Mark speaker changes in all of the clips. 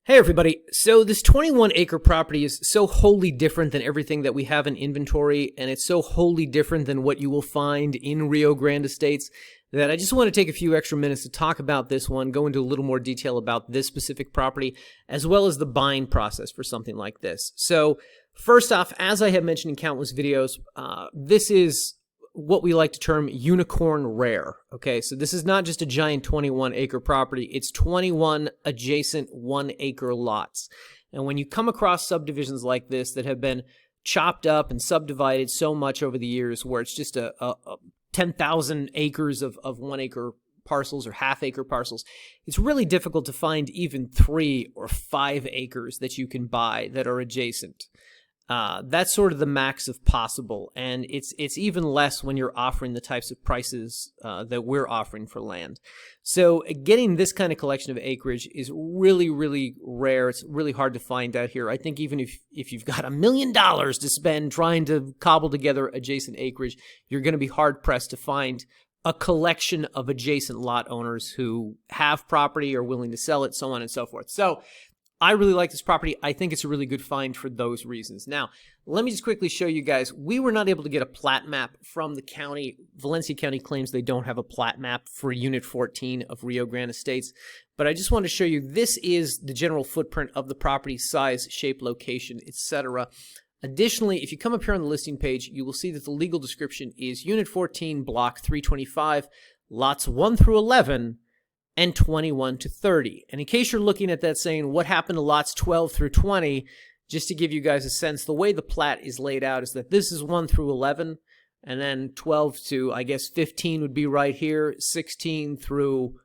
Speaker 1: Hey everybody, so this 21 acre property is so wholly different than everything that we have in inventory, and it's so wholly different than what you will find in Rio Grande Estates that I just want to take a few extra minutes to talk about this one, go into a little more detail about this specific property, as well as the buying process for something like this. So first off, as I have mentioned in countless videos, this is what we like to term unicorn rare. Okay, so this is not just a giant 21 acre property, it's 21 adjacent 1 acre lots. And when you come across subdivisions like this that have been chopped up and subdivided so much over the years where it's just a 10,000 acres of 1 acre parcels or half acre parcels, it's really difficult to find even 3 or 5 acres that you can buy that are adjacent. That's sort of the max of possible, and it's even less when you're offering the types of prices that we're offering for land. So getting this kind of collection of acreage is really, really rare. It's really hard to find out here. I think even if you've got $1 million to spend trying to cobble together adjacent acreage, you're going to be hard-pressed to find a collection of adjacent lot owners who have property, are willing to sell it, so on and so forth. So I really like this property. I think it's a really good find for those reasons. Now, let me just quickly show you guys. We were not able to get a plat map from the county. Valencia County claims they don't have a plat map for Unit 14 of Rio Grande Estates. But I just wanted to show you, this is the general footprint of the property, size, shape, location, etc. Additionally, if you come up here on the listing page, you will see that the legal description is Unit 14, Block 325, lots 1 through 11, and 21 to 30. And in case you're looking at that saying, what happened to lots 12 through 20, just to give you guys a sense, the way the plat is laid out is that this is 1 through 11, and then 12 to, I guess, 15 would be right here, 16 through,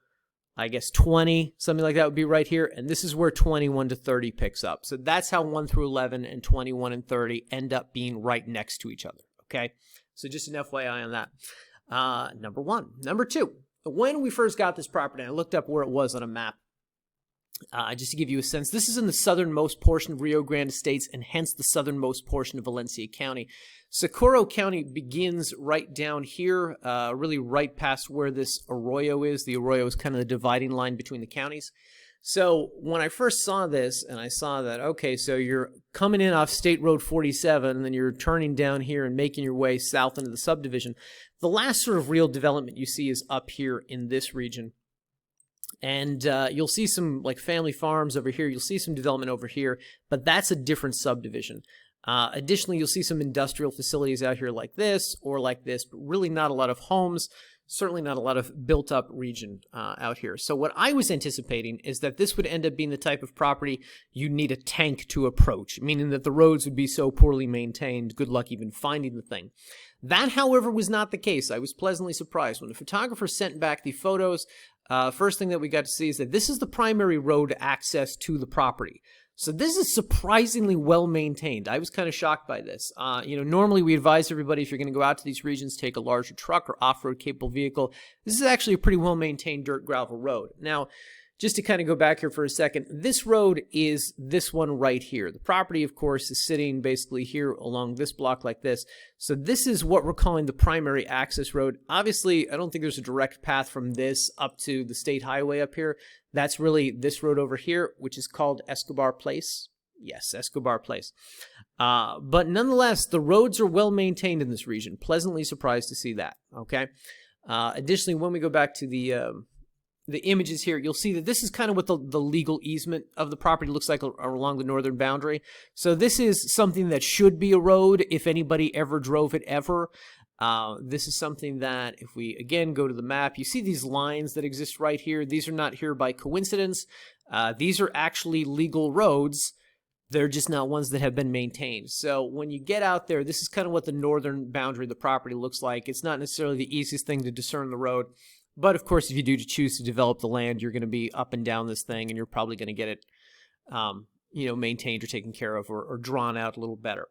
Speaker 1: I guess, 20, something like that would be right here, and this is where 21 to 30 picks up. So that's how 1 through 11 and 21 and 30 end up being right next to each other, okay? So just an FYI on that. Number one. Number two. When we first got this property, I looked up where it was on a map, just to give you a sense. This is in the southernmost portion of Rio Grande Estates and hence the southernmost portion of Valencia County. Socorro County begins right down here, really right past where this arroyo is. The arroyo is kind of the dividing line between the counties. So when I first saw this and I saw that, okay, so you're coming in off State Road 47 and then you're turning down here and making your way south into the subdivision, the last sort of real development you see is up here in this region. And you'll see some like family farms over here. You'll see some development over here, but that's a different subdivision. Additionally, you'll see some industrial facilities out here like this or like this, but really not a lot of homes. Certainly not a lot of built-up region out here. So what I was anticipating is that this would end up being the type of property you need a tank to approach, meaning that the roads would be so poorly maintained, good luck even finding the thing. That, however, was not the case. I was pleasantly surprised. When the photographer sent back the photos, first thing that we got to see is that this is the primary road access to the property. So this is surprisingly well maintained. I was kind of shocked by this. Normally we advise everybody if you're going to go out to these regions, take a larger truck or off-road capable vehicle. This is actually a pretty well maintained dirt gravel road. Now, just to kind of go back here for a second, this road is this one right here. The property, of course, is sitting basically here along this block like this. So this is what we're calling the primary access road. Obviously, I don't think there's a direct path from this up to the state highway up here. That's really this road over here, which is called Escobar Place. Yes, Escobar Place. But nonetheless, the roads are well maintained in this region. Pleasantly surprised to see that, okay? Additionally, when we go back to the images here, you'll see that this is kind of what the legal easement of the property looks like along the northern boundary. So this is something that should be a road if anybody ever drove it ever. This is something that if we, again, go to the map, you see these lines that exist right here. These are not here by coincidence. These are actually legal roads. They're just not ones that have been maintained. So when you get out there, this is kind of what the northern boundary of the property looks like. It's not necessarily the easiest thing to discern the road. But, of course, if you do choose to develop the land, you're going to be up and down this thing, and you're probably going to get it, maintained or taken care of or drawn out a little better.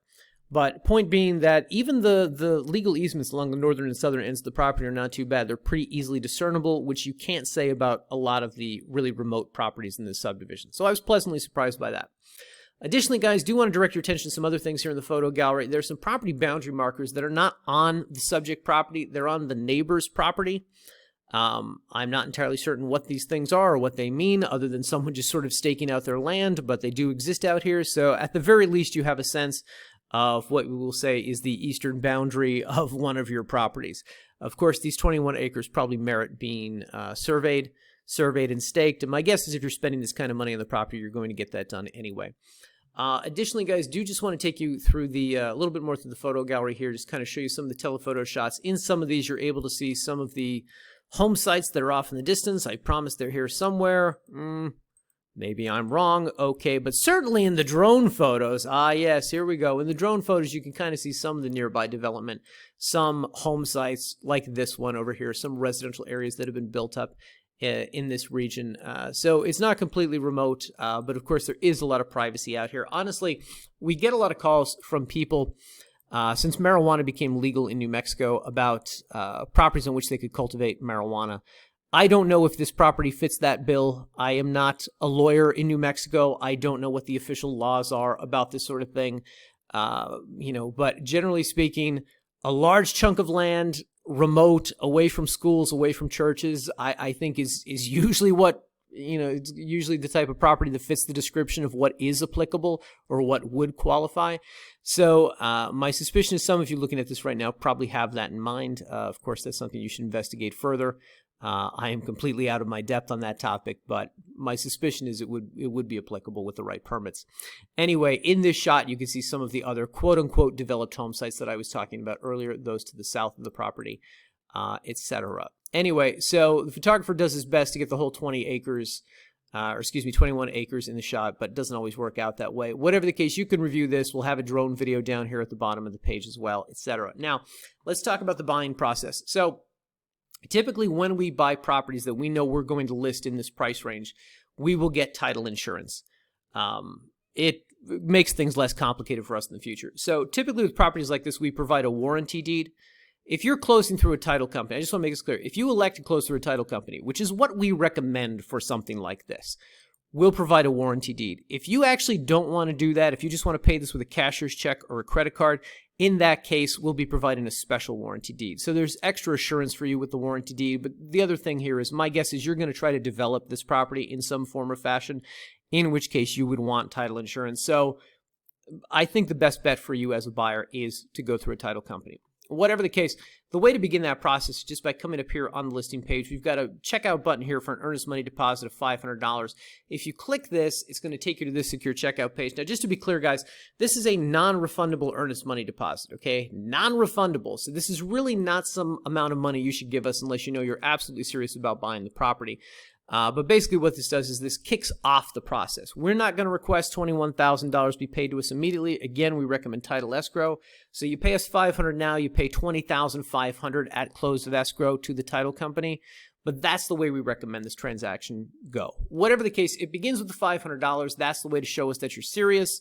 Speaker 1: But point being that even the legal easements along the northern and southern ends of the property are not too bad. They're pretty easily discernible, which you can't say about a lot of the really remote properties in this subdivision. So I was pleasantly surprised by that. Additionally, guys, do want to direct your attention to some other things here in the photo gallery. There's some property boundary markers that are not on the subject property. They're on the neighbor's property. I'm not entirely certain what these things are or what they mean, other than someone just sort of staking out their land, but they do exist out here. So at the very least, you have a sense of what we will say is the eastern boundary of one of your properties. Of course, these 21 acres probably merit being surveyed and staked. And my guess is if you're spending this kind of money on the property, you're going to get that done anyway. Additionally, guys, do just want to take you through the a little bit more through the photo gallery here, just kind of show you some of the telephoto shots. In some of these, you're able to see some of the home sites that are off in the distance. I promise they're here somewhere. Maybe I'm wrong. Okay, but certainly in the drone photos, yes, here we go. In the drone photos, you can kind of see some of the nearby development, some home sites like this one over here, some residential areas that have been built up in this region. So it's not completely remote, but of course there is a lot of privacy out here. Honestly, we get a lot of calls from people since marijuana became legal in New Mexico about properties on which they could cultivate marijuana. I don't know if this property fits that bill. I am not a lawyer in New Mexico. I don't know what the official laws are about this sort of thing. But generally speaking, a large chunk of land, remote, away from schools, away from churches, I think is usually what, it's usually the type of property that fits the description of what is applicable or what would qualify. So my suspicion is some of you looking at this right now probably have that in mind. Of course, that's something you should investigate further. I am completely out of my depth on that topic, but my suspicion is it would be applicable with the right permits. Anyway, in this shot, you can see some of the other quote-unquote developed home sites that I was talking about earlier, those to the south of the property, etc. Anyway, so the photographer does his best to get the whole 21 acres in the shot, but it doesn't always work out that way. Whatever the case, you can review this. We'll have a drone video down here at the bottom of the page as well, etc. Now, let's talk about the buying process. So, typically, when we buy properties that we know we're going to list in this price range, we will get title insurance. It makes things less complicated for us in the future. So typically with properties like this, we provide a warranty deed. If you're closing through a title company, I just want to make this clear. If you elect to close through a title company, which is what we recommend for something like this, we'll provide a warranty deed. If you actually don't want to do that, if you just want to pay this with a cashier's check or a credit card, in that case, we'll be providing a special warranty deed. So there's extra assurance for you with the warranty deed. But the other thing here is my guess is you're going to try to develop this property in some form or fashion, in which case you would want title insurance. So I think the best bet for you as a buyer is to go through a title company. Whatever the case, the way to begin that process is just by coming up here on the listing page. We've got a checkout button here for an earnest money deposit of $500. If you click this, it's going to take you to this secure checkout page. Now, just to be clear, guys, this is a non-refundable earnest money deposit, okay? Non-refundable. So this is really not some amount of money you should give us unless you know you're absolutely serious about buying the property. But basically what this does is this kicks off the process. We're not going to request $21,000 be paid to us immediately. Again, we recommend title escrow. So you pay us $500 now, you pay $20,500 at close of escrow to the title company. But that's the way we recommend this transaction go. Whatever the case, it begins with the $500. That's the way to show us that you're serious.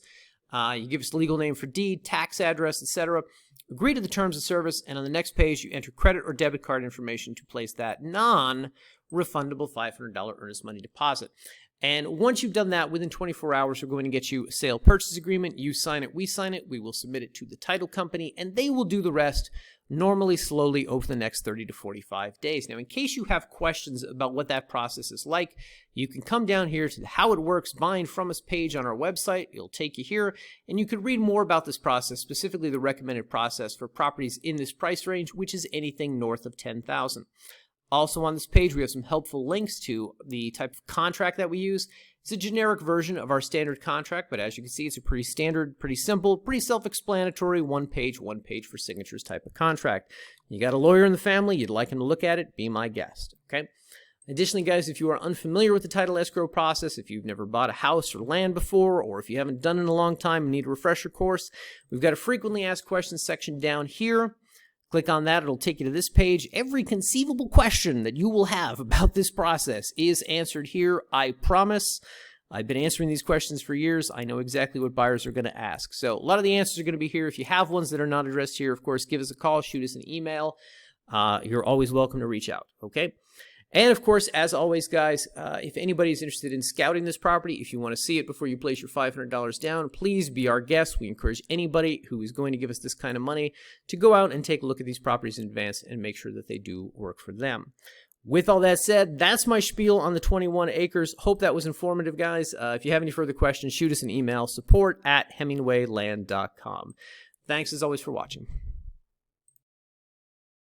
Speaker 1: You give us the legal name for deed, tax address, etc. Agree to the terms of service, and on the next page, you enter credit or debit card information to place that non-refundable $500 earnest money deposit. And once you've done that, within 24 hours, we're going to get you a sale purchase agreement. You sign it, we sign it. We will submit it to the title company, and they will do the rest normally slowly over the next 30 to 45 days. Now, in case you have questions about what that process is like, you can come down here to the How It Works Buying From Us page on our website. It'll take you here, and you can read more about this process, specifically the recommended process for properties in this price range, which is anything north of $10,000. Also on this page, we have some helpful links to the type of contract that we use. It's a generic version of our standard contract, but as you can see, it's a pretty standard, pretty simple, pretty self-explanatory, one page for signatures type of contract. You got a lawyer in the family, you'd like him to look at it, be my guest, okay? Additionally, guys, if you are unfamiliar with the title escrow process, if you've never bought a house or land before, or if you haven't done it in a long time and need a refresher course, we've got a frequently asked questions section down here. Click on that, it'll take you to this page. Every conceivable question that you will have about this process is answered here, I promise. I've been answering these questions for years. I know exactly what buyers are going to ask. So a lot of the answers are going to be here. If you have ones that are not addressed here, of course, give us a call, shoot us an email. You're always welcome to reach out, okay? And of course, as always, guys, if anybody is interested in scouting this property, if you want to see it before you place your $500 down, please be our guest. We encourage anybody who is going to give us this kind of money to go out and take a look at these properties in advance and make sure that they do work for them. With all that said, that's my spiel on the 21 acres. Hope that was informative, guys. If you have any further questions, shoot us an email, support@hemingwayland.com. Thanks as always for watching.